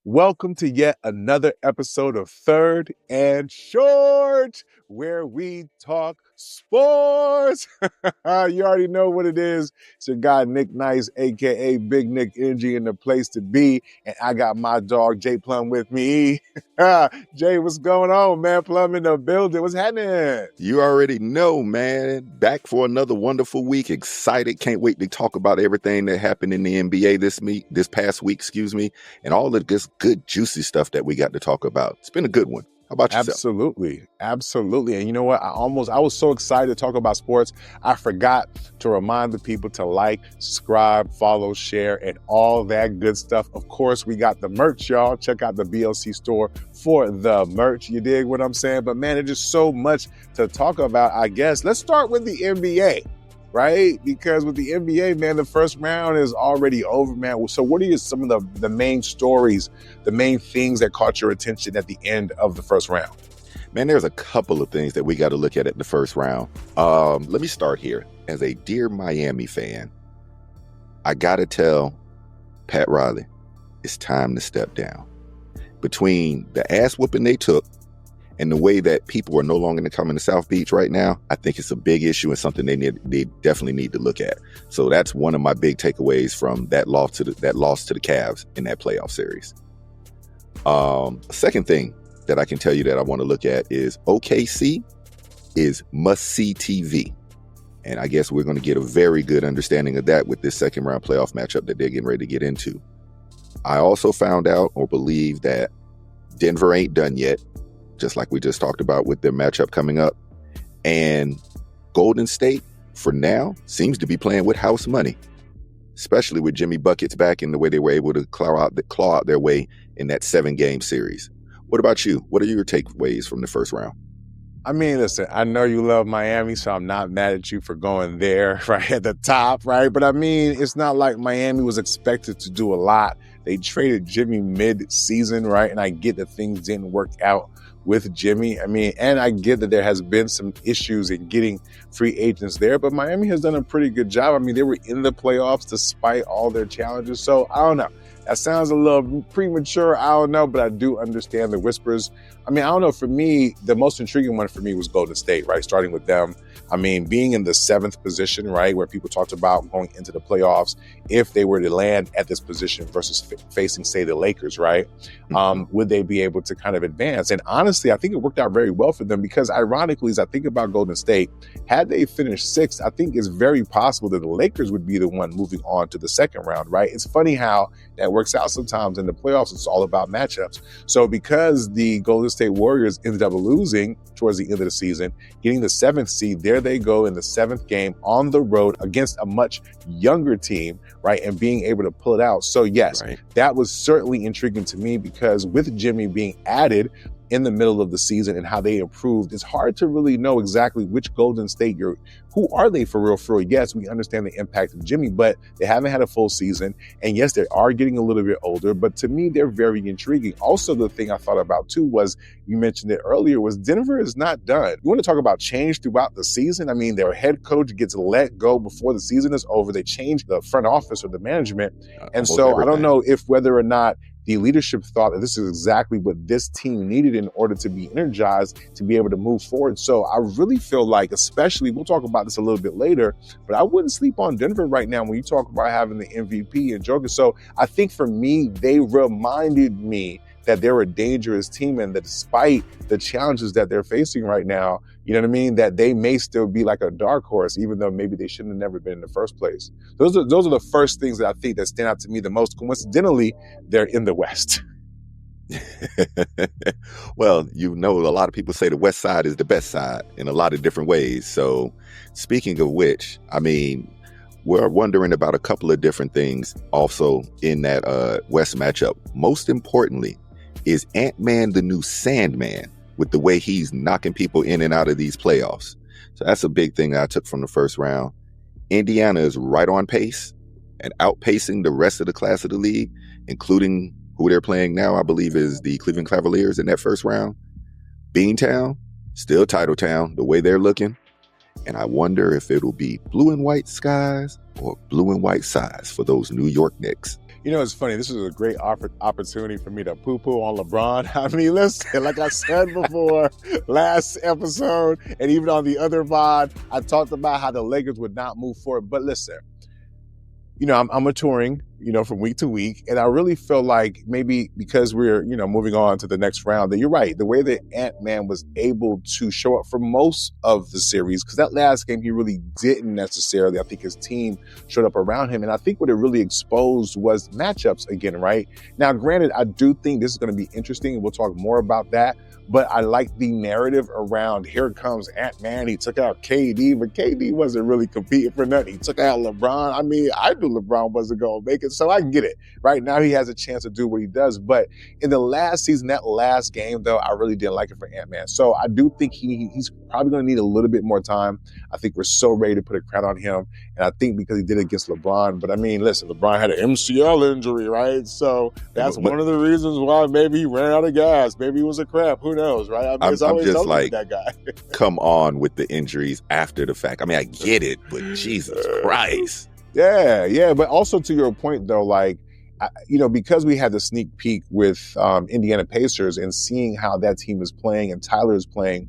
Welcome to yet another episode of Third and Short, where we talk sports. You already know what it is. It's your guy, Nick Nice, a.k.a. Big Nick Energy, in the place to be. And I got my dog, Jay Plum, with me. Jay, what's going on, man? Plum in the building. What's happening? You already know, man. Back for another wonderful week. Excited. Can't wait to talk about everything that happened in the NBA this past week, and all of this good, juicy stuff that we got to talk about. It's been a good one. How about yourself? Absolutely. And you know what? I was so excited to talk about sports. I forgot to remind the people to like, subscribe, follow, share, and all that good stuff. Of course, we got the merch, y'all. Check out the BLC store for the merch. You dig what I'm saying? But man, there's just so much to talk about, I guess. Let's start with the NBA. Right? Because with the NBA, man, the first round is already over, man. So what are some of the main stories, the main things that caught your attention at the end of the first round? Man, there's a couple of things that we got to look at the first round. Let me start here. As a dear Miami fan, I got to tell Pat Riley, it's time to step down. Between the ass whooping they took and the way that people are no longer coming to South Beach right now, I think it's a big issue and something they definitely need to look at. So that's one of my big takeaways from that loss to the Cavs in that playoff series. Second thing that I can tell you that I want to look at is OKC is must-see TV. And I guess we're going to get a very good understanding of that with this second round playoff matchup that they're getting ready to get into. I also found out or believe that Denver ain't done yet, just like we just talked about with their matchup coming up. And Golden State, for now, seems to be playing with house money, especially with Jimmy Buckets back and the way they were able to claw out their way in that 7-game series. What about you? What are your takeaways from the first round? I mean, listen, I know you love Miami, so I'm not mad at you for going there right at the top, right? But I mean, it's not like Miami was expected to do a lot. They traded Jimmy mid-season, right? And I get that things didn't work out with Jimmy. I mean, and I get that there has been some issues in getting free agents there, but Miami has done a pretty good job. I mean, they were in the playoffs despite all their challenges. So I don't know. That sounds a little premature. I don't know, but I do understand the whispers. I mean, I don't know. For me, the most intriguing one for me was Golden State, right? Starting with them. I mean, being in the 7th position, right, where people talked about going into the playoffs, if they were to land at this position versus facing, say, the Lakers, right, would they be able to kind of advance? And honestly, I think it worked out very well for them because ironically, as I think about Golden State, had they finished 6th, I think it's very possible that the Lakers would be the one moving on to the second round, right? It's funny how that works out sometimes in the playoffs. It's all about matchups. So because the Golden State Warriors ended up losing towards the end of the season, getting the 7th seed, there they go in the 7th game on the road against a much younger team, right? And being able to pull it out. So yes, right, that was certainly intriguing to me because with Jimmy being added in the middle of the season and how they improved, it's hard to really know exactly which Golden State who are they for real? Yes, we understand the impact of Jimmy, but they haven't had a full season. And yes, they are getting a little bit older, but to me, they're very intriguing. Also, the thing I thought about too was, you mentioned it earlier, was Denver is not done. You want to talk about change throughout the season? I mean, their head coach gets let go before the season is over. They change the front office or the management. And so everything. I don't know if whether or not the leadership thought that this is exactly what this team needed in order to be energized, to be able to move forward. So I really feel like, especially, we'll talk about this a little bit later, but I wouldn't sleep on Denver right now when you talk about having the MVP and Joker. So I think for me, they reminded me that they're a dangerous team and that despite the challenges that they're facing right now, you know what I mean, that they may still be like a dark horse, even though maybe they shouldn't have never been in the first place. Those are the first things that I think that stand out to me the most. Coincidentally, they're in the West. Well, you know, a lot of people say the West side is the best side in a lot of different ways. So speaking of which, I mean, we're wondering about a couple of different things also in that West matchup. Most importantly, is Ant-Man the new Sandman with the way he's knocking people in and out of these playoffs? So that's a big thing that I took from the first round. Indiana is right on pace and outpacing the rest of the class of the league, including who they're playing now, I believe, is the Cleveland Cavaliers in that first round. Beantown, still title town, the way they're looking. And I wonder if it'll be blue and white skies or blue and white sides for those New York Knicks. You know, it's funny. This is a great opportunity for me to poo-poo on LeBron. I mean, listen, like I said before, last episode, and even on the other VOD, I talked about how the Lakers would not move forward. But listen, you know, I'm maturing, you know, from week to week. And I really feel like maybe because we're, you know, moving on to the next round, that you're right. The way that Ant-Man was able to show up for most of the series, because that last game, he really didn't necessarily. I think his team showed up around him. And I think what it really exposed was matchups again, right? Now, granted, I do think this is going to be interesting. We'll talk more about that. But I like the narrative around here comes Ant-Man. He took out KD, but KD wasn't really competing for nothing. He took out LeBron. I mean, I knew LeBron wasn't going to make it, so I get it. Right now, he has a chance to do what he does. But in the last season, that last game, though, I really didn't like it for Ant-Man. So I do think he's probably going to need a little bit more time. I think we're so ready to put a crown on him. And I think because he did it against LeBron. But I mean, listen, LeBron had an MCL injury, right? So that's one of the reasons why maybe he ran out of gas. Maybe he was a cramp. Who knows, right? I mean, I'm just like, that guy. come on with the injuries after the fact. I mean, I get it, but Jesus Christ. Yeah. But also to your point, though, like, you know, because we had the sneak peek with Indiana Pacers and seeing how that team is playing and Tyler is playing,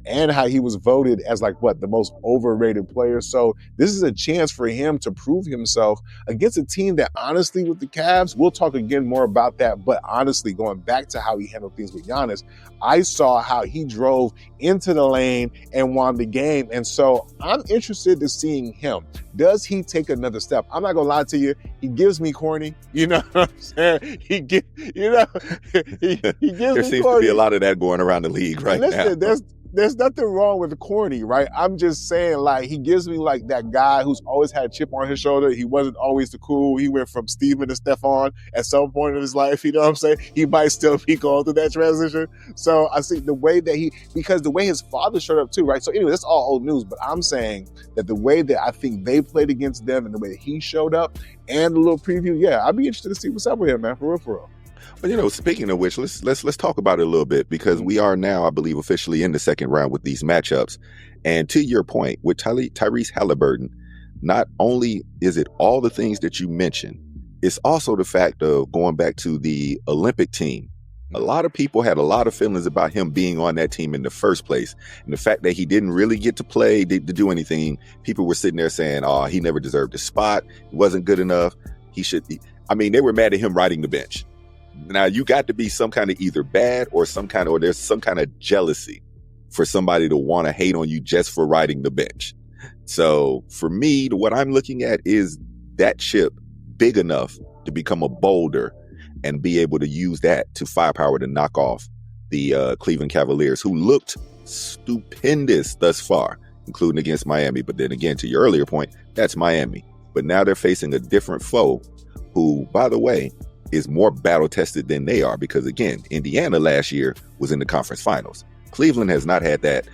and how he was voted as like the most overrated player. So this is a chance for him to prove himself against a team that honestly with the Cavs, we'll talk again more about that. But honestly, going back to how he handled things with Giannis, I saw how he drove into the lane and won the game. And so I'm interested to seeing him. Does he take another step? I'm not gonna lie to you. He gives me corny. You know what I'm saying? He gives there me seems corny. to be a lot of that going around the league right now. There's nothing wrong with corny, right? I'm just saying, like, he gives me like that guy who's always had a chip on his shoulder. He wasn't always the cool. He went from Steven to Stephon at some point in his life. You know what I'm saying? He might still be going through that transition. So I see the way that because the way his father showed up too, right? So anyway, that's all old news. But I'm saying that the way that I think they played against them and the way that he showed up and the little preview, yeah, I'd be interested to see what's up with him, man. For real. But, you know, speaking of which, let's talk about it a little bit, because we are now, I believe, officially in the second round with these matchups. And to your point, with Tyrese Halliburton, not only is it all the things that you mentioned, it's also the fact of going back to the Olympic team. A lot of people had a lot of feelings about him being on that team in the first place. And the fact that he didn't really get to play, to do anything, people were sitting there saying, oh, he never deserved a spot. He wasn't good enough. He should be. I mean, they were mad at him riding the bench. Now, you got to be some kind of either bad or there's some kind of jealousy for somebody to want to hate on you just for riding the bench. So for me, what I'm looking at is that chip big enough to become a boulder and be able to use that to firepower to knock off the Cleveland Cavaliers, who looked stupendous thus far, including against Miami. But then again, to your earlier point, that's Miami. But now they're facing a different foe who, by the way, is more battle-tested than they are, because, again, Indiana last year was in the conference finals. Cleveland has not had that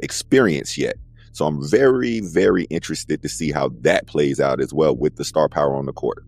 experience yet. So I'm very, very interested to see how that plays out as well with the star power on the court.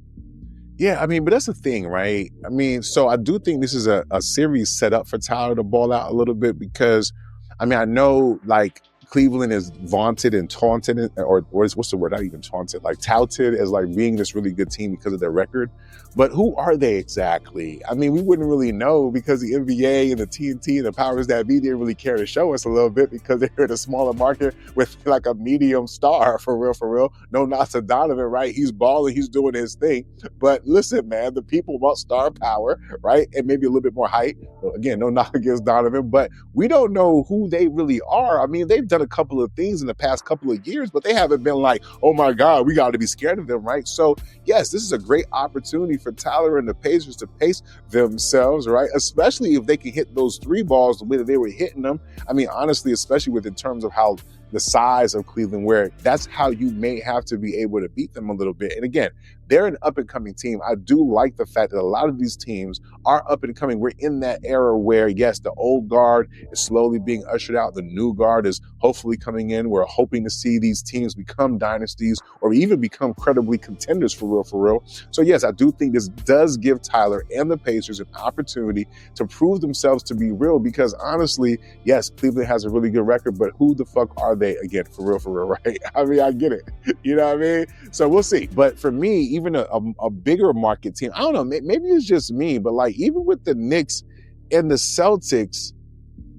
Yeah, I mean, but that's the thing, right? I mean, so I do think this is a series set up for Tyler to ball out a little bit because, I mean, I know, like, Cleveland is vaunted and taunted, or what's the word? Not even taunted, like touted as like being this really good team because of their record. But who are they exactly? I mean, we wouldn't really know because the NBA and the TNT and the powers that be didn't really care to show us a little bit because they're in a smaller market with like a medium star, for real. No knocks to Donovan, right? He's balling, he's doing his thing. But listen, man, the people want star power, right? And maybe a little bit more height. Again, no knock against Donovan, but we don't know who they really are. I mean, they've done a couple of things in the past couple of years, but they haven't been like, oh my God, we got to be scared of them, right? So yes, this is a great opportunity for Tyler and the Pacers to pace themselves, right? Especially if they can hit those three balls the way that they were hitting them. I mean, honestly, especially in terms of how the size of Cleveland, where that's how you may have to be able to beat them a little bit. And again, they're an up-and-coming team. I do like the fact that a lot of these teams are up-and-coming. We're in that era where, yes, the old guard is slowly being ushered out. The new guard is hopefully coming in. We're hoping to see these teams become dynasties or even become credibly contenders for real. So, yes, I do think this does give Tyler and the Pacers an opportunity to prove themselves to be real because, honestly, yes, Cleveland has a really good record, but who the fuck are holiday again, for real, right? I mean, I get it. You know what I mean? So we'll see. But for me, even a bigger market team, I don't know, maybe it's just me, but like even with the Knicks and the Celtics,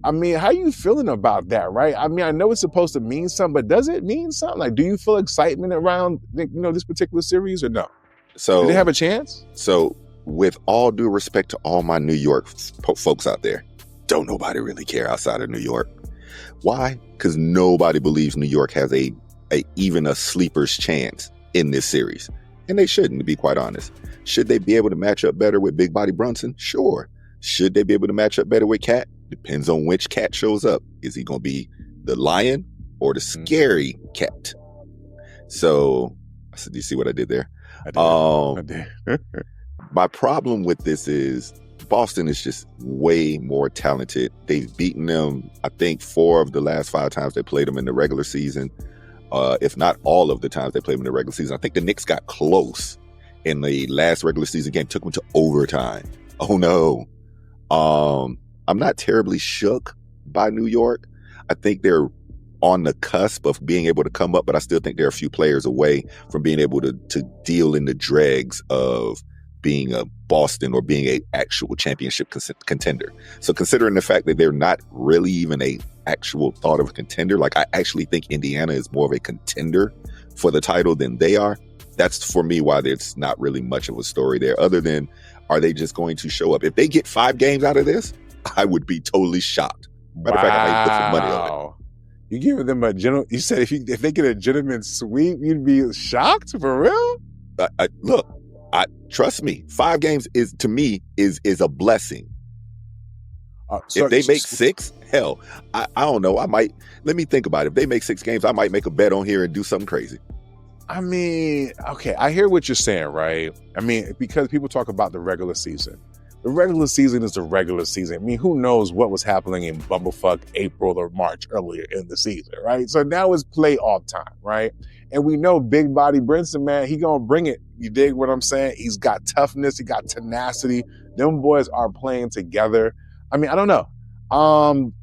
I mean, how you feeling about that, right? I mean, I know it's supposed to mean something, but does it mean something? Like, do you feel excitement around, this particular series or no? So do they have a chance? So with all due respect to all my New York folks out there, don't nobody really care outside of New York. Why? Because nobody believes New York has even a sleeper's chance in this series. And they shouldn't, to be quite honest. Should they be able to match up better with Big Body Brunson? Sure. Should they be able to match up better with Cat? Depends on which Cat shows up. Is he going to be the lion or the scary Cat? So, do you see what I did there? I did. My problem with this is Boston is just way more talented. They've beaten them, I think, 4 of the last 5 times they played them in the regular season. If not all of the times they played them in the regular season. I think the Knicks got close in the last regular season game, took them to overtime. Oh no. I'm not terribly shook by New York. I think they're on the cusp of being able to come up, but I still think they're a few players away from being able to deal in the dregs of being a Boston or being a actual championship contender. So considering the fact that they're not really even a actual thought of a contender, like I actually think Indiana is more of a contender for the title than they are. That's for me why there's not really much of a story there, other than are they just going to show up? If they get 5 games out of this, I would be totally shocked. Matter of fact, I might put some money on it. You giving them you said if they get a gentleman sweep, you'd be shocked? For real? Look, trust me, 5 games is to me is a blessing. If they make 6, hell, I don't know. Let me think about it. If they make 6 games, I might make a bet on here and do something crazy. I mean, okay, I hear what you're saying, right? I mean, because people talk about the regular season. The regular season is the regular season. I mean, who knows what was happening in bumblefuck April or March earlier in the season, right? So now it's playoff time, right? And we know Big Body Brinson, man, he gonna bring it. You dig what I'm saying? He's got toughness. He got tenacity. Them boys are playing together. I mean, I don't know.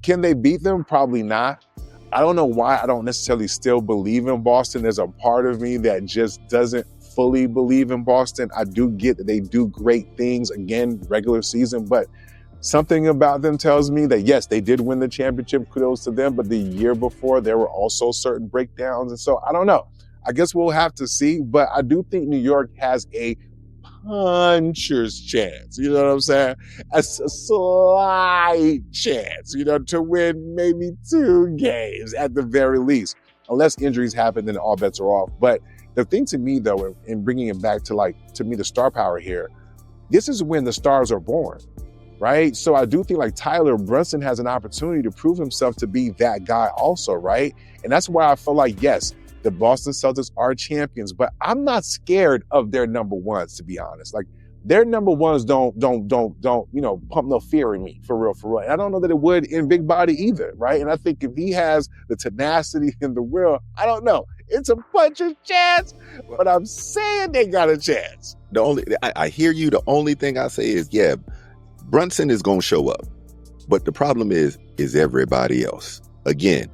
Can they beat them? Probably not. I don't know why I don't necessarily still believe in Boston. There's a part of me that just doesn't fully believe in Boston. I do get that they do great things, again, regular season, but something about them tells me that, yes, they did win the championship, kudos to them, but the year before, there were also certain breakdowns. And so I don't know. I guess we'll have to see, but I do think New York has a puncher's chance, you know what I'm saying? A slight chance, to win maybe 2 games at the very least. Unless injuries happen, then all bets are off. But the thing to me, though, in bringing it back to me, the star power here, this is when the stars are born, right? So I do think Tyler Brunson has an opportunity to prove himself to be that guy also, right? And that's why I feel like, yes, the Boston Celtics are champions, but I'm not scared of their number ones, to be honest. Their number ones don't pump no fear in me, for real. And I don't know that it would in Big Body either, right? And I think if he has the tenacity and the will, I don't know. It's a puncher's chance, but I'm saying they got a chance. I hear you. The only thing I say is, yeah, Brunson is going to show up. But the problem is everybody else. Again,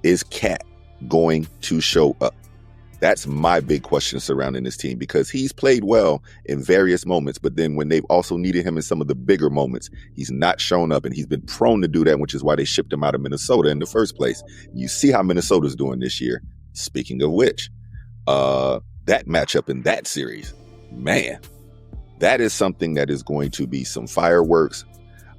is Cat going to show up? That's my big question surrounding this team, because he's played well in various moments, but then when they've also needed him in some of the bigger moments, he's not shown up, and he's been prone to do that, which is why they shipped him out of Minnesota in the first place. You see how Minnesota's doing this year. Speaking of which, that matchup in that series, man, that is something that is going to be some fireworks.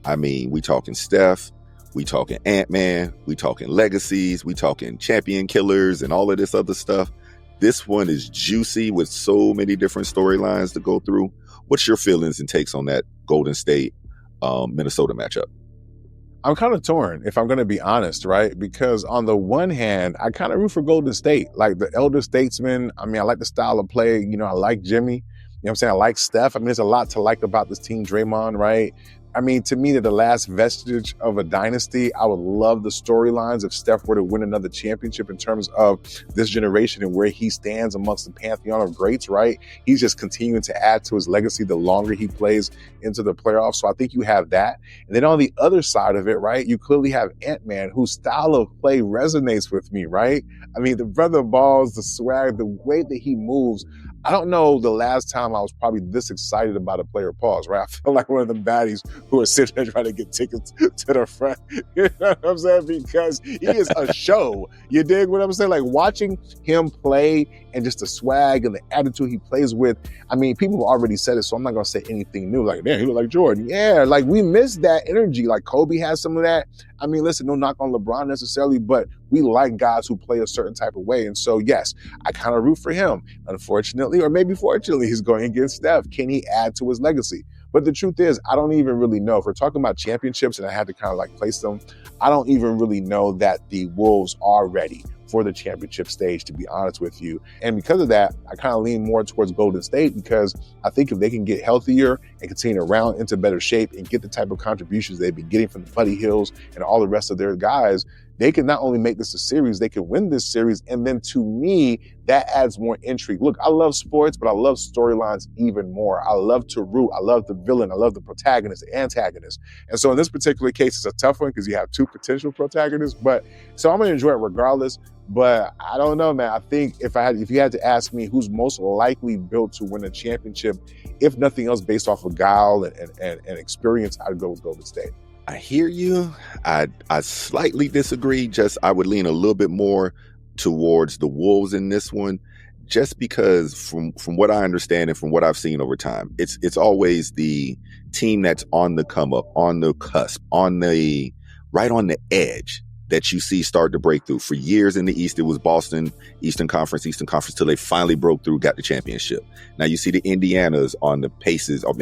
I mean, we talking Steph, we talking Ant-Man, we talking legacies, we talking champion killers and all of this other stuff. This one is juicy with so many different storylines to go through. What's your feelings and takes on that Golden State Minnesota matchup? I'm kind of torn, if I'm going to be honest, right? Because on the one hand, I kind of root for Golden State, like the elder statesman. I mean, I like the style of play. I like Jimmy. You know what I'm saying? I like Steph. I mean, there's a lot to like about this team. Draymond, right? I mean, to me, they're the last vestige of a dynasty. I would love the storylines if Steph were to win another championship in terms of this generation and where he stands amongst the pantheon of greats, right? He's just continuing to add to his legacy the longer he plays into the playoffs. So I think you have that. And then on the other side of it, right, you clearly have Ant-Man, whose style of play resonates with me, right? I mean, the brother balls, the swag, the way that he moves. I don't know the last time I was probably this excited about a player. Pause, right? I feel like one of the baddies who are sitting there trying to get tickets to the front. You know what I'm saying? Because he is a show. You dig what I'm saying? Like watching him play and just the swag and the attitude he plays with. I mean, people have already said it, so I'm not going to say anything new. Like, man, he look like Jordan. Yeah, like we miss that energy. Like Kobe has some of that. I mean, listen, no knock on LeBron necessarily, but we like guys who play a certain type of way. And so, yes, I kind of root for him. Unfortunately, or maybe fortunately, he's going against Steph. Can he add to his legacy? But the truth is, I don't even really know. If we're talking about championships and I had to kind of like place them, I don't even really know that the Wolves are ready for the championship stage, to be honest with you. And because of that, I kind of lean more towards Golden State because I think if they can get healthier and continue to round into better shape and get the type of contributions they've been getting from the Buddy Hills and all the rest of their guys, they can not only make this a series, they can win this series. And then to me, that adds more intrigue. Look, I love sports, but I love storylines even more. I love to root. I love the villain. I love the protagonist, the antagonist. And so in this particular case, it's a tough one because you have two potential protagonists. But so I'm going to enjoy it regardless. But I don't know, man. I think if you had to ask me who's most likely built to win a championship, if nothing else based off of guile and experience, I'd go with Golden State. I hear you. I slightly disagree. I would lean a little bit more towards the Wolves in this one, just because from what I understand and from what I've seen over time, it's always the team that's on the come up, on the cusp, right on the edge that you see start to break through. For years in the East, it was Boston, Eastern Conference, till they finally broke through, got the championship. Now you see the Indianas on the Pacers on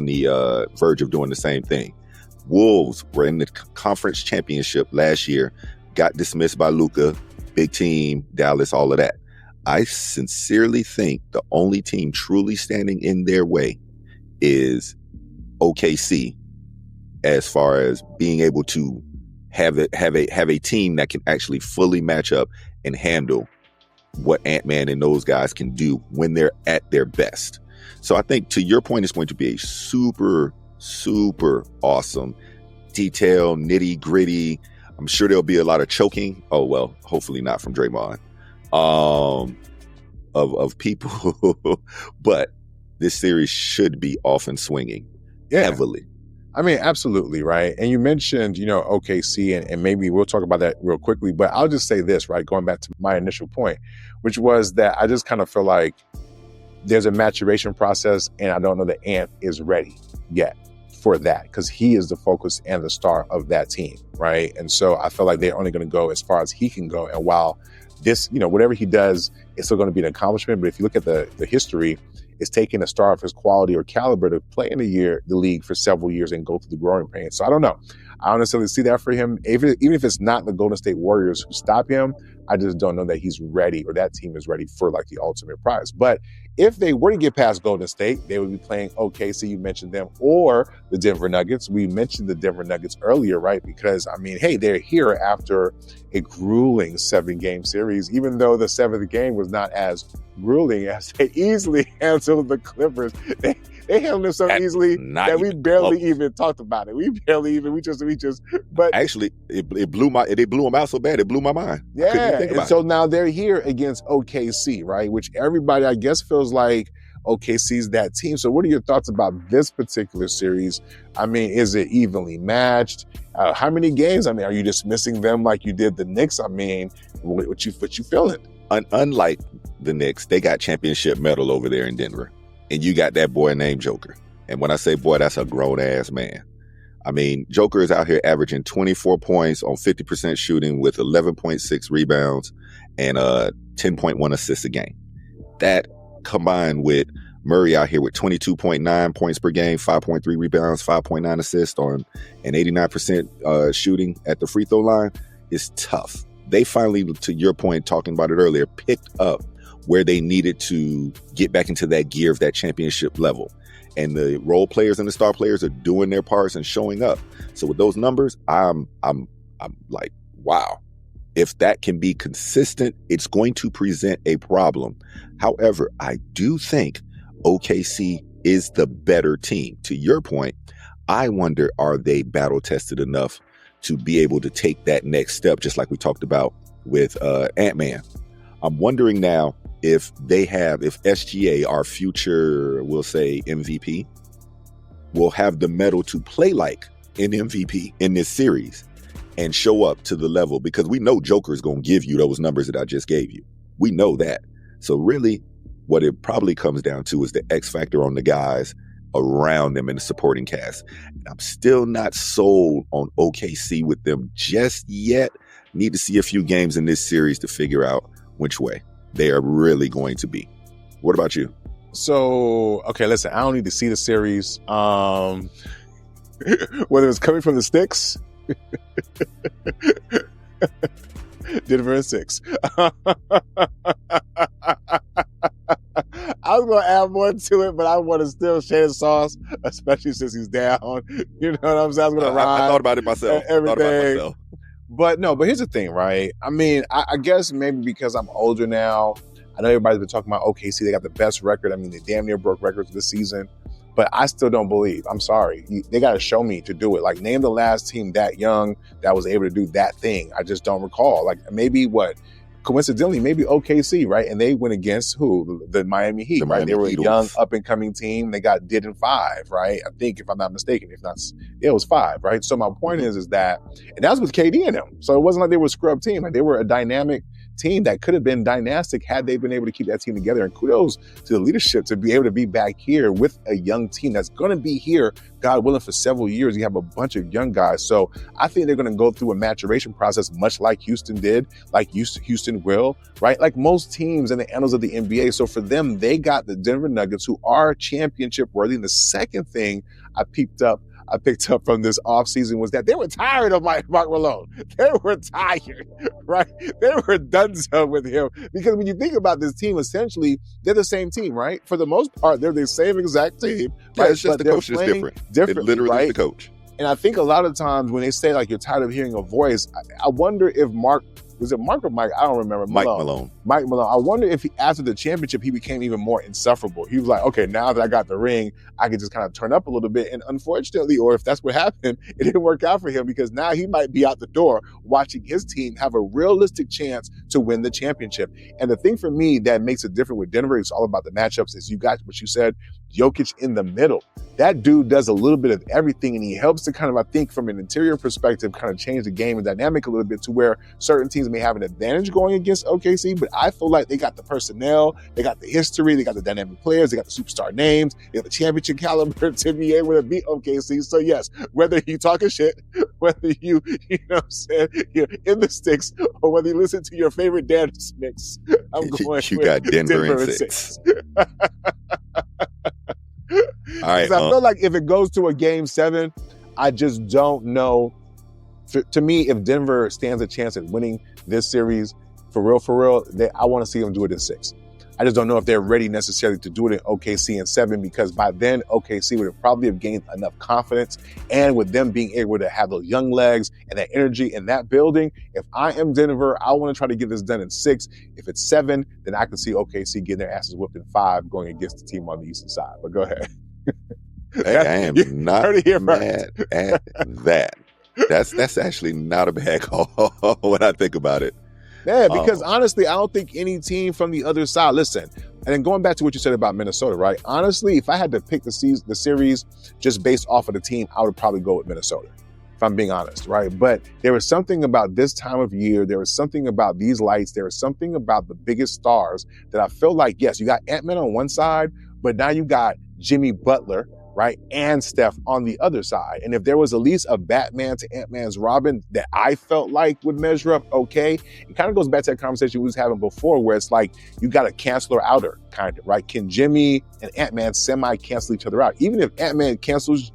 the verge of doing the same thing. Wolves were in the conference championship last year, got dismissed by Luka, big team, Dallas, all of that. I sincerely think the only team truly standing in their way is OKC, as far as being able to have a team that can actually fully match up and handle what Ant-Man and those guys can do when they're at their best. So I think, to your point, it's going to be a super awesome, detailed, nitty gritty. I'm sure there'll be a lot of choking. Oh, well, hopefully not from Draymond, of people, but this series should be off and swinging heavily. I mean, absolutely, right? And you mentioned, OKC, and maybe we'll talk about that real quickly, but I'll just say this, right? Going back to my initial point, which was that I just kind of feel like there's a maturation process, and I don't know that Ant is ready yet for that, because he is the focus and the star of that team, right? And so I feel like they're only going to go as far as he can go. And while this, whatever he does, it's still going to be an accomplishment. But if you look at the history, it's taking a star of his quality or caliber to play in the league for several years and go through the growing pains. So I don't know. I don't necessarily see that for him. Even if it's not the Golden State Warriors who stop him, I just don't know that he's ready or that team is ready for like the ultimate prize. But if they were to get past Golden State, they would be playing OKC, you mentioned them, or the Denver Nuggets. We mentioned the Denver Nuggets earlier, right? Because, I mean, hey, they're here after a grueling 7-game series, even though the 7th game was not as grueling as they easily handled the Clippers. They handled it so easily that we barely even talked about it. We just, but actually, they blew them out so bad, it blew my mind. Yeah, and so now they're here against OKC, right? Which everybody, I guess, feels like OKC's that team. So what are your thoughts about this particular series? I mean, is it evenly matched? How many games? I mean, are you dismissing them like you did the Knicks? I mean, what you feeling? Unlike the Knicks, they got championship medal over there in Denver. And you got that boy named Joker. And when I say boy, that's a grown-ass man. I mean, Joker is out here averaging 24 points on 50% shooting with 11.6 rebounds and 10.1 assists a game. That combined with Murray out here with 22.9 points per game, 5.3 rebounds, 5.9 assists on an 89% shooting at the free throw line is tough. They finally, to your point, talking about it earlier, picked up where they needed to get back into that gear of that championship level. And the role players and the star players are doing their parts and showing up. So with those numbers, I'm like, wow. If that can be consistent, it's going to present a problem. However, I do think OKC is the better team. To your point, I wonder, are they battle tested enough to be able to take that next step, just like we talked about with Ant-Man? I'm wondering now if SGA, our future, we'll say MVP, will have the mettle to play like an MVP in this series and show up to the level, because we know Joker is going to give you those numbers that I just gave you. We know that. So really, what it probably comes down to is the X factor on the guys around them in the supporting cast. And I'm still not sold on OKC with them just yet. Need to see a few games in this series to figure out which way they are really going to be. What about you? So, okay, listen, I don't need to see the series. Whether it's coming from the sticks, Denver in 6. I was going to add more to it, but I want to still share the sauce, especially since he's down. You know what I'm saying? I was going to ride. I thought about it myself. But here's the thing, right? I mean, I guess maybe because I'm older now, I know everybody's been talking about OKC. They got the best record. I mean, they damn near broke records this season. But I still don't believe. I'm sorry. They got to show me to do it. Like, name the last team that young that was able to do that thing. I just don't recall. Like, maybe coincidentally, maybe OKC, right? And they went against who? The Miami Heat, right? They were a young, up-and-coming team. They got did in 5, right? I think, if I'm not mistaken. If not, it was 5, right? So my point is that, and that was with KD in them. So it wasn't like they were a scrub team. Like, they were a dynamic team that could have been dynastic had they been able to keep that team together. And kudos to the leadership to be able to be back here with a young team that's going to be here, God willing, for several years. You have a bunch of young guys. So I think they're going to go through a maturation process, much like Houston did, like Houston will, right? Like most teams in the annals of the NBA. So for them, they got the Denver Nuggets, who are championship worthy. And the second thing I picked up from this offseason was that they were tired of Mark Malone. They were tired, right? They were done with him. Because when you think about this team, essentially, they're the same team, right? For the most part, they're the same exact team. Yeah, right? It's just the coach is different. It literally right? is the coach. And I think a lot of times when they say, like, you're tired of hearing a voice, I wonder if was it Mark or Mike? I don't remember. Mike Malone. I wonder if after the championship, he became even more insufferable. He was like, okay, now that I got the ring, I can just kind of turn up a little bit. And unfortunately, or if that's what happened, it didn't work out for him, because now he might be out the door watching his team have a realistic chance to win the championship. And the thing for me that makes it different with Denver is all about the matchups. Is you got what you said, Jokic in the middle. That dude does a little bit of everything, and he helps to kind of, I think, from an interior perspective, kind of change the game and dynamic a little bit to where certain teams may have an advantage going against OKC, but I feel like they got the personnel, they got the history, they got the dynamic players, they got the superstar names, they have the championship caliber to be able to beat OKC. So yes, whether you talking shit, whether you know what I'm saying, you're in the sticks, or whether you listen to your favorite dance mix, I'm going you with got Denver in 6. All right. I feel like if it goes to a game 7, I just don't know. To me, if Denver stands a chance at winning this series, for real, I want to see them do it in 6. I just don't know if they're ready necessarily to do it in OKC in 7, because by then OKC would have probably gained enough confidence, and with them being able to have those young legs and that energy in that building, if I am Denver, I want to try to get this done in 6. If it's 7, then I can see OKC getting their asses whipped in 5 going against the team on the eastern side. But go ahead. Hey, I am not mad at that. That's actually not a bad call when I think about it. Yeah, because honestly, I don't think any team from the other side, listen, and then going back to what you said about Minnesota, right? Honestly, if I had to pick the series just based off of the team, I would probably go with Minnesota, if I'm being honest, right? But there was something about this time of year, there was something about these lights, there was something about the biggest stars that I feel like, yes, you got Ant-Man on one side, but now you got Jimmy Butler, right, and Steph on the other side. And if there was at least a Batman to Ant-Man's Robin that I felt like would measure up okay, it kind of goes back to that conversation we was having before, where it's like you got a canceler outer, kind of, right? Can Jimmy and Ant-Man semi-cancel each other out? Even if Ant-Man cancels,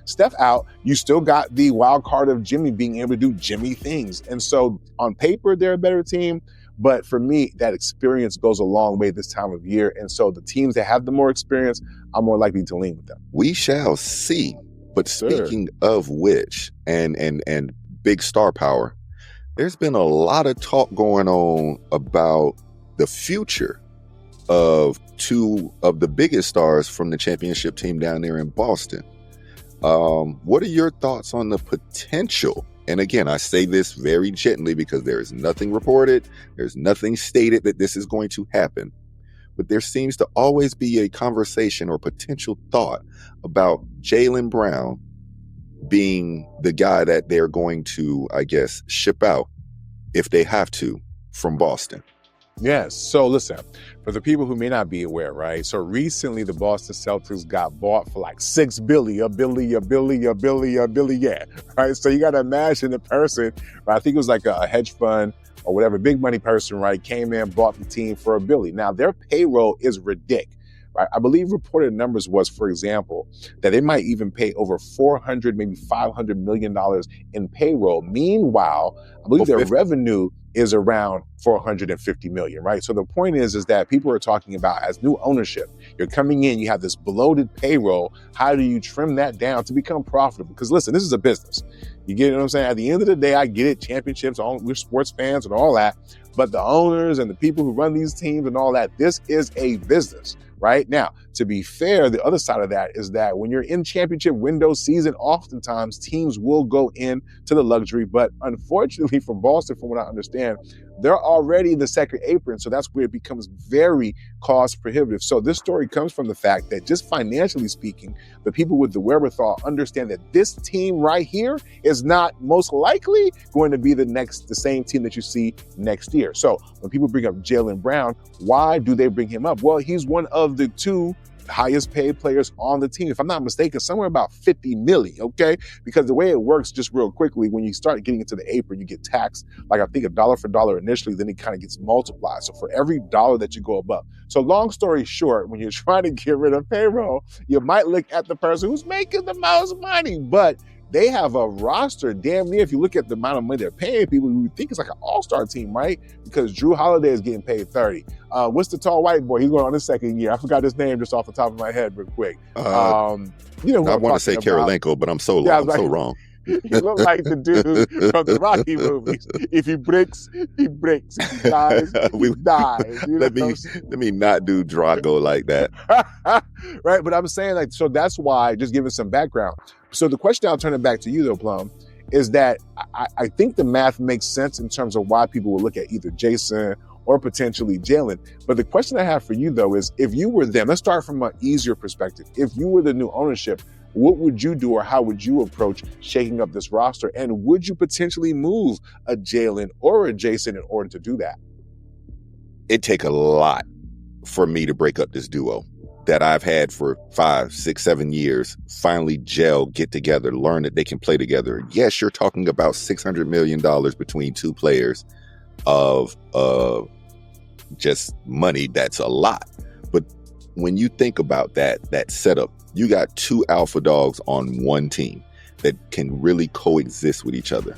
Steph out, you still got the wild card of Jimmy being able to do Jimmy things. And so on paper, they're a better team. But for me, that experience goes a long way this time of year. And so the teams that have the more experience, I'm more likely to lean with them. We shall see. But Sure. speaking of which, and big star power, there's been a lot of talk going on about the future of two of the biggest stars from the championship team down there in Boston. What are your thoughts on the potential? And again, I say this very gently because there is nothing reported, there's nothing stated that this is going to happen. But there seems to always be a conversation or potential thought about Jalen Brown being the guy that they're going to, I guess, ship out if they have to from Boston. Yes. So listen, for the people who may not be aware, right? So recently the Boston Celtics got bought for like $6 billion, right? So you got to imagine the person, right? I think it was like a hedge fund or whatever, big money person, right? Came in, bought the team for $1 billion. Now their payroll is ridiculous. Right? I believe reported numbers was, for example, that they might even pay over $400, maybe $500 million in payroll. Meanwhile, I believe their revenue is around $450 million, right? So the point is that people are talking about as new ownership, you're coming in, you have this bloated payroll. How do you trim that down to become profitable? Because listen, this is a business. You get what I'm saying? At the end of the day, I get it, championships, we're sports fans and all that, but the owners and the people who run these teams and all that, this is a business. Right? Now, to be fair, the other side of that is that when you're in championship window season, oftentimes teams will go in to the luxury. But unfortunately for Boston, from what I understand, they're already the second apron. So that's where it becomes very cost prohibitive. So this story comes from the fact that just financially speaking, the people with the wherewithal understand that this team right here is not most likely going to be the same team that you see next year. So when people bring up Jalen Brown, why do they bring him up? Well, he's one of the two highest paid players on the team. If I'm not mistaken, somewhere about $50 million, okay? Because the way it works, just real quickly, when you start getting into the apron, you get taxed, like I think $1 for dollar initially, then it kind of gets multiplied. So for every dollar that you go above. So long story short, when you're trying to get rid of payroll, you might look at the person who's making the most money, but they have a roster damn near, if you look at the amount of money they're paying people, you would think it's like an all-star team, right? Because Drew Holiday is getting paid $30. What's the tall white boy? He's going on his second year. I forgot his name just off the top of my head real quick. I want to say Karolinko, but I'm so wrong. You look like the dude from the Rocky movies. If he breaks, he breaks. If he dies, he dies. Let me not do Drago like that. Right, but I'm saying like, so that's why, just giving some background. So the question I'll turn it back to you though, Plum, is that I think the math makes sense in terms of why people will look at either Jason or potentially Jalen. But the question I have for you though is, if you were them, let's start from an easier perspective. If you were the new ownership, what would you do or how would you approach shaking up this roster? And would you potentially move a Jalen or a Jason in order to do that? It'd take a lot for me to break up this duo that I've had for 5, 6, 7 years, finally gel, get together, learn that they can play together. Yes, you're talking about $600 million between two players of just money. That's a lot. But when you think about that setup, you got two alpha dogs on one team that can really coexist with each other.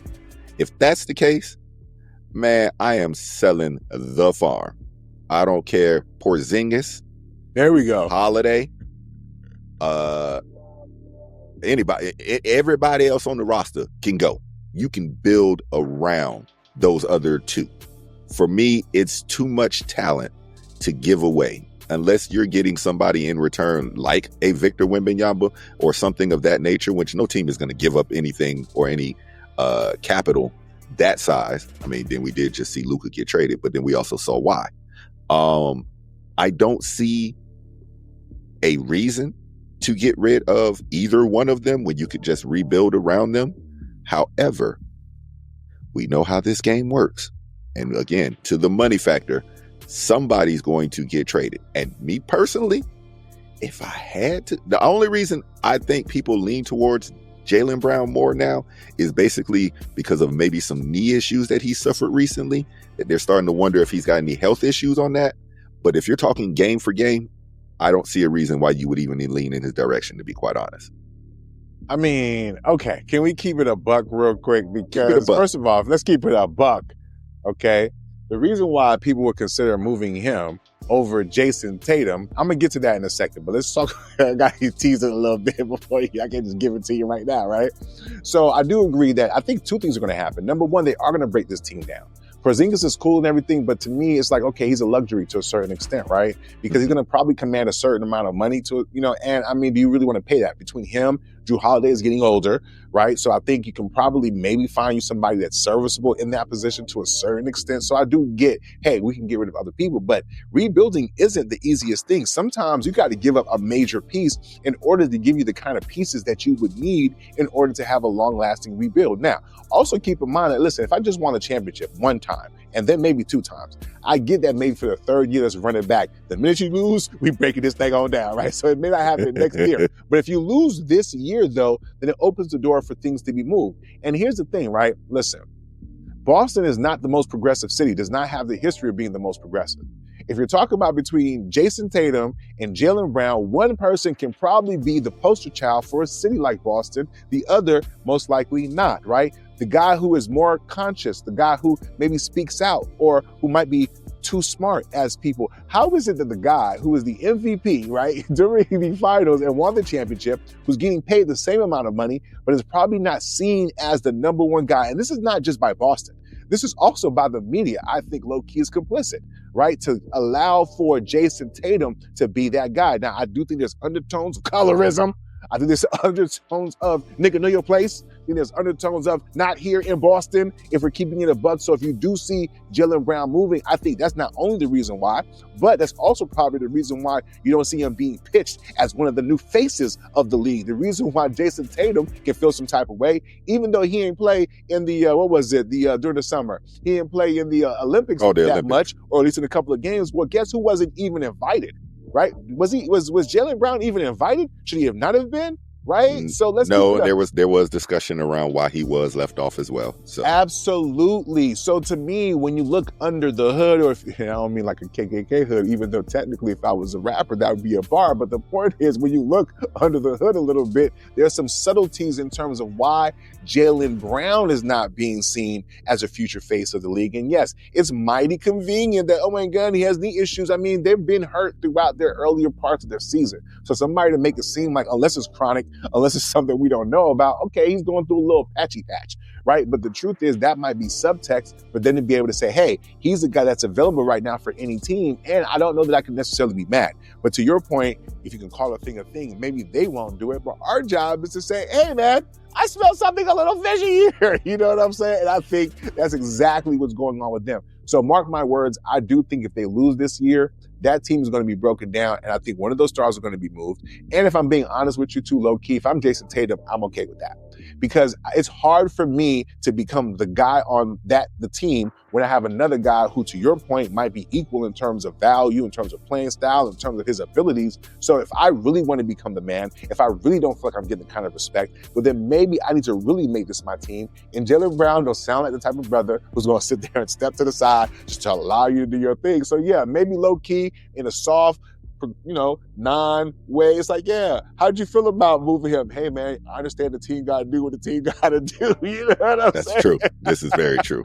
If that's the case, man, I am selling the farm. I don't care. Porzingis. There we go. Holiday. Everybody else on the roster can go. You can build around those other two. For me, it's too much talent to give away unless you're getting somebody in return like a Victor Wembanyama or something of that nature, which no team is going to give up anything or any capital that size. I mean, then we did just see Luka get traded, but then we also saw why. I don't see a reason to get rid of either one of them when you could just rebuild around them. However, we know how this game works. And again, to the money factor, somebody's going to get traded. And me personally, if I had to, the only reason I think people lean towards Jalen Brown more now is basically because of maybe some knee issues that he suffered recently, that they're starting to wonder if he's got any health issues on that. But if you're talking game for game, I don't see a reason why you would even lean in his direction, to be quite honest. I mean, okay, can we keep it a buck real quick? Because first of all, let's keep it a buck, okay? the reason why people would consider moving him over Jason Tatum, I'm going to get to that in a second, but let's talk, I got you teasing a little bit before I can just give it to you right now, right? So I do agree that I think two things are going to happen. Number one, they are going to break this team down. Porzingis is cool and everything, but to me, it's like, okay, he's a luxury to a certain extent, right? Because he's going to probably command a certain amount of money to, and I mean, do you really want to pay that? Between him, Drew Holiday is getting older, right? So I think you can probably maybe find you somebody that's serviceable in that position to a certain extent. So I do get, hey, we can get rid of other people, but rebuilding isn't the easiest thing. Sometimes you got to give up a major piece in order to give you the kind of pieces that you would need in order to have a long-lasting rebuild. Now, also keep in mind that, listen, if I just won a championship one time and then maybe two times, I get that maybe for the third year that's running back. The minute you lose, we breaking this thing on down, right? So it may not happen next year. But if you lose this year, though, then it opens the door for things to be moved. And here's the thing, right? Listen, Boston is not the most progressive city, does not have the history of being the most progressive. If you're talking about between Jason Tatum and Jalen Brown, one person can probably be the poster child for a city like Boston, the other most likely not, right? The guy who is more conscious, the guy who maybe speaks out or who might be too smart as people. How is it that the guy who is the MVP, right, during the finals and won the championship, who's getting paid the same amount of money, but is probably not seen as the number one guy? And this is not just by Boston. This is also by the media. I think low-key is complicit, right, to allow for Jason Tatum to be that guy. Now, I do think there's undertones of colorism. I think there's undertones of nigga know your place. I think there's undertones of not here in Boston if we're keeping it a buck. So if you do see Jalen Brown moving, I think that's not only the reason why, but that's also probably the reason why you don't see him being pitched as one of the new faces of the league. The reason why Jason Tatum can feel some type of way, even though he ain't play in the, during the summer. He didn't play in the Olympics much, or at least in a couple of games. Well, guess who wasn't even invited? Right? Was Jalen Brown even invited? Should he have not have been? Right? So let's there was discussion around why he was left off as well. So absolutely. So to me, when you look under the hood, or if, I don't mean like a KKK hood, even though technically if I was a rapper, that would be a bar. But the point is, when you look under the hood a little bit, there's some subtleties in terms of why Jalen Brown is not being seen as a future face of the league. And yes, it's mighty convenient that, oh my God, he has knee issues. I mean, they've been hurt throughout their earlier parts of their season. So somebody to make it seem like, unless it's chronic, unless it's something we don't know about, okay, he's going through a little patchy patch, right? But the truth is that might be subtext, but then to be able to say, hey, he's the guy that's available right now for any team, and I don't know that I can necessarily be mad. But to your point, if you can call a thing, maybe they won't do it, but our job is to say, hey, man, I smell something a little fishy here. You know what I'm saying? And I think that's exactly what's going on with them. So mark my words, I do think if they lose this year, that team is going to be broken down, and I think one of those stars are going to be moved. And if I'm being honest with you too, low-key, if I'm Jason Tatum, I'm okay with that. Because it's hard for me to become the guy on the team when I have another guy who, to your point, might be equal in terms of value, in terms of playing style, in terms of his abilities. So if I really want to become the man, if I really don't feel like I'm getting the kind of respect, well, then maybe I need to really make this my team. And Jalen Brown don't sound like the type of brother who's going to sit there and step to the side just to allow you to do your thing. So yeah, maybe low-key in a soft, non-way. It's like, yeah, how'd you feel about moving him? Hey, man, I understand the team got to do what the team got to do. You know what I'm saying? That's true. This is very true.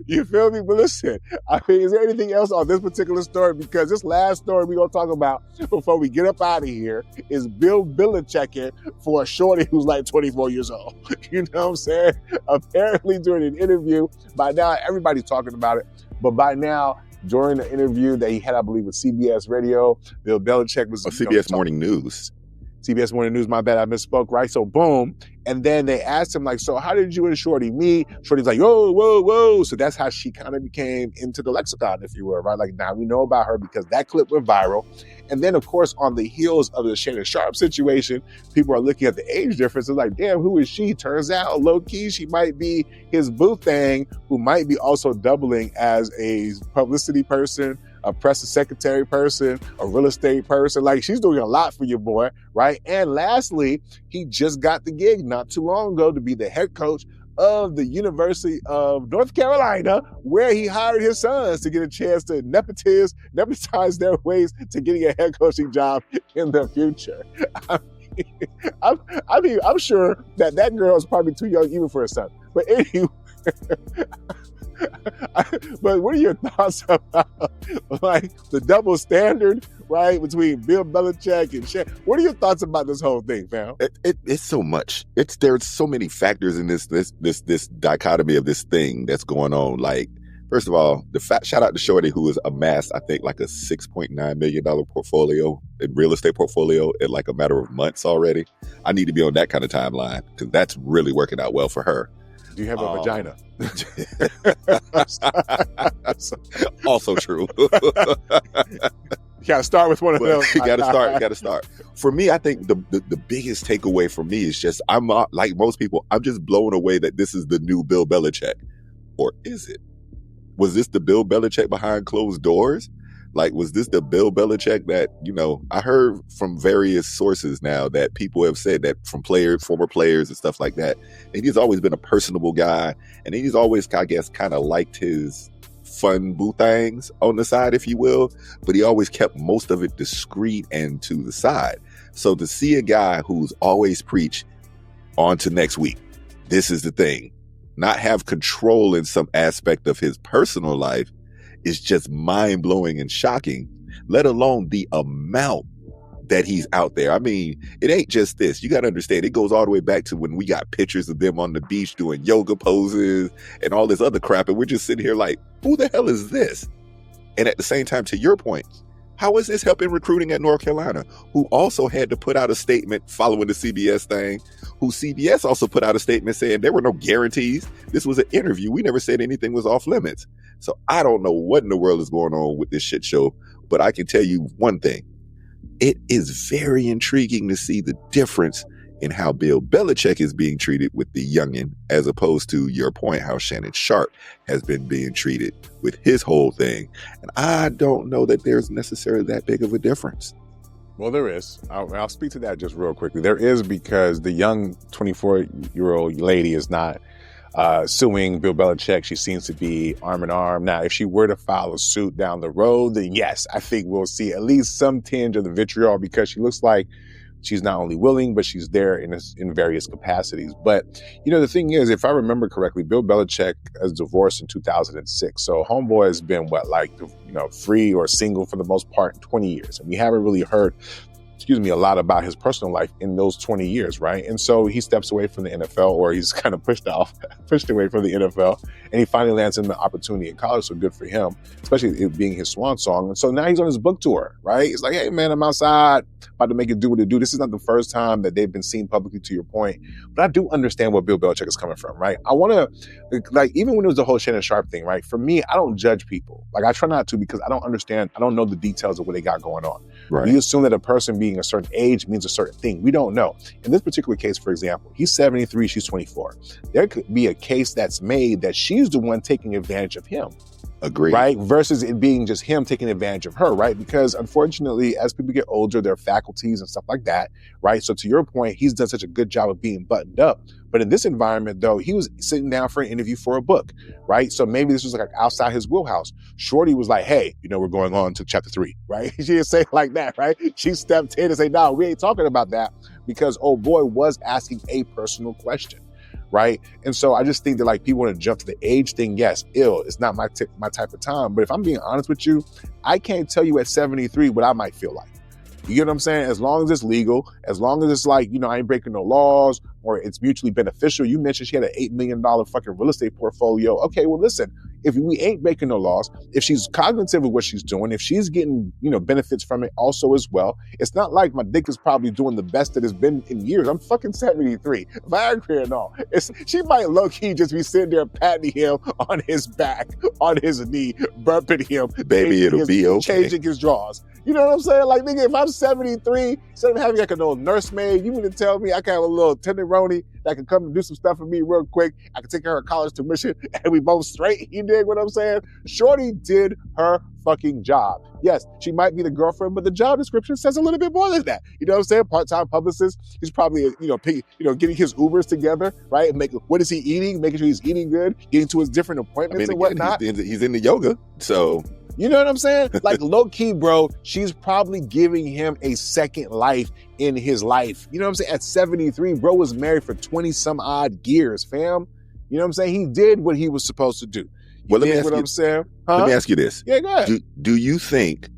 You feel me? But listen, I mean, is there anything else on this particular story? Because this last story we're going to talk about before we get up out of here is Bill Belichick for a shorty who's like 24 years old. You know what I'm saying? Apparently during an interview, by now everybody's talking about it, but by now, during the interview that he had, I believe, with CBS Radio, Bill Belichick was... CBS Morning News. CBS Morning News, my bad, I misspoke, right? So boom. And then they asked him, like, so how did you and Shorty meet? Shorty's like, whoa, whoa, whoa. So that's how she kind of became into the lexicon, if you will, right? Like, now we know about her because that clip went viral. And then, of course, on the heels of the Shannon Sharp situation, people are looking at the age difference. It's like, damn, who is she? Turns out, low-key, she might be his boo thing, who might be also doubling as a publicity person, a press secretary person, a real estate person. Like, she's doing a lot for your boy, right? And lastly, he just got the gig not too long ago to be the head coach of the University of North Carolina, where he hired his sons to get a chance to nepotize their ways to getting a head coaching job in the future. I'm sure that girl is probably too young even for a son. But anyway, But what are your thoughts about like the double standard, right, between Bill Belichick and Shaq? What are your thoughts about this whole thing, fam? It's so much. There's so many factors in this dichotomy of this thing that's going on. Like, first of all, shout out to Shorty, who has amassed, I think, like a $6.9 million portfolio, in real estate portfolio, in like a matter of months already. I need to be on that kind of timeline because that's really working out well for her. Do you have a vagina? Also true. You gotta start with one of those. You gotta start. For me, I think the biggest takeaway for me is just, I'm like most people, I'm just blown away that this is the new Bill Belichick. Or is it? Was this the Bill Belichick behind closed doors? Like, was this the Bill Belichick that, I heard from various sources now that people have said that from former players and stuff like that. And he's always been a personable guy. And he's always, I guess, kind of liked his fun boo things on the side, if you will. But he always kept most of it discreet and to the side. So to see a guy who's always preached on to next week, this is the thing, not have control in some aspect of his personal life, is just mind-blowing and shocking, let alone the amount that he's out there. I mean, it ain't just this. You got to understand, it goes all the way back to when we got pictures of them on the beach doing yoga poses and all this other crap, and we're just sitting here like, who the hell is this? And at the same time, to your point, how is this helping recruiting at North Carolina, who also had to put out a statement following the CBS thing, who CBS also put out a statement saying there were no guarantees. This was an interview. We never said anything was off limits. So I don't know what in the world is going on with this shit show, but I can tell you one thing. It is very intriguing to see the difference in how Bill Belichick is being treated with the youngin, as opposed to your point, how Shannon Sharp has been being treated with his whole thing. And I don't know that there's necessarily that big of a difference. Well, there is. I'll speak to that just real quickly. There is, because the young 24-year-old lady is not suing Bill Belichick. She seems to be arm in arm. Now, if she were to file a suit down the road, then yes, I think we'll see at least some tinge of the vitriol, because she looks like she's not only willing, but she's there in various capacities. But, the thing is, if I remember correctly, Bill Belichick was divorced in 2006. So homeboy has been free or single for the most part in 20 years. And we haven't really heard, a lot about his personal life in those 20 years, right? And so he steps away from the NFL, or he's kind of pushed away from the NFL, and he finally lands in the opportunity in college. So good for him, especially it being his swan song. And so now he's on his book tour, right? He's like, hey man, I'm outside, about to make it do what it do. This is not the first time that they've been seen publicly, to your point, but I do understand where Bill Belichick is coming from, right? I want to, even when it was the whole Shannon Sharp thing, right? For me, I don't judge people. Like, I try not to, because I don't understand. I don't know the details of what they got going on. Right. We assume that a person being a certain age means a certain thing. We don't know. In this particular case, for example, he's 73, she's 24. There could be a case that's made that she's the one taking advantage of him. Agreed. Right? Versus it being just him taking advantage of her, right? Because unfortunately, as people get older, their faculties and stuff like that, right? So to your point, he's done such a good job of being buttoned up. But in this environment, though, he was sitting down for an interview for a book, right? So maybe this was like outside his wheelhouse. Shorty was like, hey, we're going on to chapter 3, right? She didn't say it like that, right? She stepped in and said, no, we ain't talking about that, because old boy was asking a personal question. Right. And so I just think that, like, people want to jump to the age thing. Yes, it's not my type of time. But if I'm being honest with you, I can't tell you at 73 what I might feel like. You get what I'm saying? As long as it's legal, as long as it's like, I ain't breaking no laws, or it's mutually beneficial. You mentioned she had an $8 million fucking real estate portfolio. Okay, well, listen, if we ain't breaking no laws, if she's cognitive of what she's doing, if she's getting, benefits from it also as well, it's not like my dick is probably doing the best that it's been in years. I'm fucking 73. Viagra and all. She might low-key just be sitting there patting him on his back, on his knee, burping him. Baby, it'll be okay. Changing his drawers. You know what I'm saying? Like, nigga, if I'm 73, instead of having like an old nursemaid, you mean to tell me I can have a little tenderoni that can come and do some stuff for me real quick? I can take her college tuition and we both straight. You dig what I'm saying? Shorty did her fucking job. Yes, she might be the girlfriend, but the job description says a little bit more than that. You know what I'm saying? Part-time publicist. He's probably, getting his Ubers together, right? What is he eating? Making sure he's eating good, getting to his different appointments and whatnot. He's in the yoga, so... You know what I'm saying? Like, low key, bro, she's probably giving him a second life in his life. You know what I'm saying? At 73, bro was married for 20 some odd years, fam. You know what I'm saying? He did what he was supposed to do. You Well, let me dig ask what you. I'm saying? Let Huh? me ask you this. Yeah, go ahead. Do you think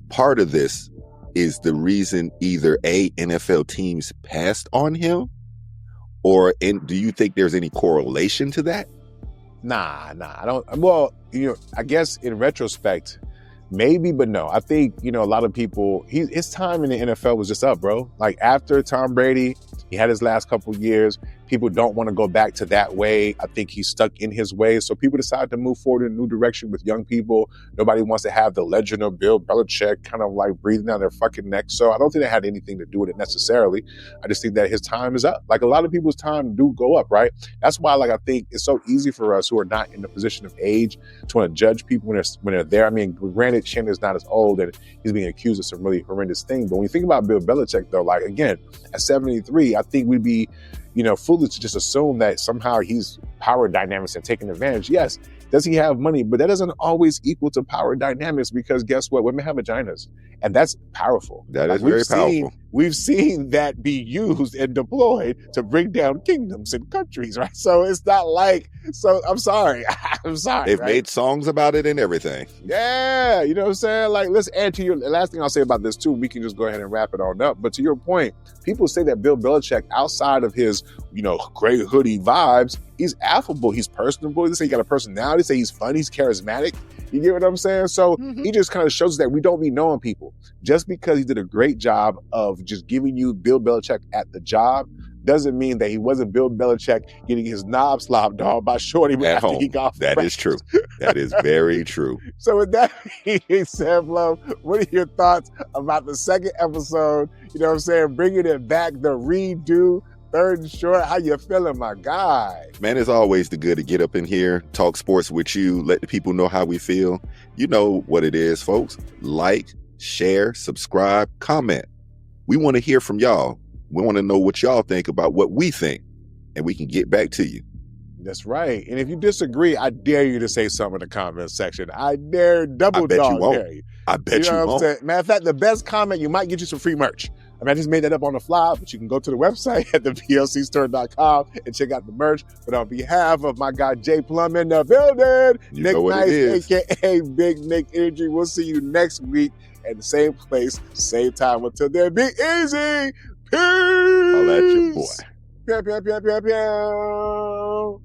part of this is the reason either NFL teams passed on him, or do you think there's any correlation to that? Nah, I don't. Well, I guess in retrospect, maybe, but no. I think, a lot of people, his time in the NFL was just up, bro. Like after Tom Brady, he had his last couple years. People don't want to go back to that way. I think he's stuck in his way. So people decided to move forward in a new direction with young people. Nobody wants to have the legend of Bill Belichick kind of like breathing down their fucking neck. So I don't think that had anything to do with it necessarily. I just think that his time is up. Like a lot of people's time do go up, right? That's why, like, I think it's so easy for us who are not in the position of age to want to judge people when they're there. I mean, granted, Chin is not as old and he's being accused of some really horrendous things. But when you think about Bill Belichick, though, like, again, at 73, I think we'd be, foolish to just assume that somehow he's power dynamics and taking advantage. Yes. Does he have money? But that doesn't always equal to power dynamics, because guess what? Women have vaginas, and that's powerful. That is very powerful. We've seen that be used and deployed to bring down kingdoms and countries, right? So it's not like, I'm sorry. I'm sorry. They've right? made songs about it and everything. Yeah, you know what I'm saying? Like, let's add to the last thing I'll say about this too, we can just go ahead and wrap it on up. But to your point, people say that Bill Belichick, outside of his, gray hoodie vibes, he's affable, he's personable. They say he got a personality, they say he's funny, he's charismatic. You get what I'm saying? So he just kind of shows that we don't be knowing people. Just because he did a great job of just giving you Bill Belichick at the job doesn't mean that he wasn't Bill Belichick getting his knob slobbed off by Shorty At after home. he got That is true. That is very true. So with that being said, Love, what are your thoughts about the second episode? You know what I'm saying? Bringing it back, the redo, third and short. How you feeling, my guy? Man, it's always good to get up in here, talk sports with you, let the people know how we feel. You know what it is, folks. Like, share, subscribe, comment. We want to hear from y'all. We want to know what y'all think about what we think, and we can get back to you. That's right. And if you disagree, I dare you to say something in the comment section. I dare double dog dare you. I bet you won't. Matter of fact, the best comment, you might get you some free merch. I mean, I just made that up on the fly, but you can go to the website at theplcstore.com and check out the merch. But on behalf of my guy, Jay Plummer in the building, Nick Nice, a.k.a. Big Nick Energy, we'll see you next week at the same place, same time. Until then, be easy. Peace. I'll at your boy. Pew, pew, pew, pew, pew.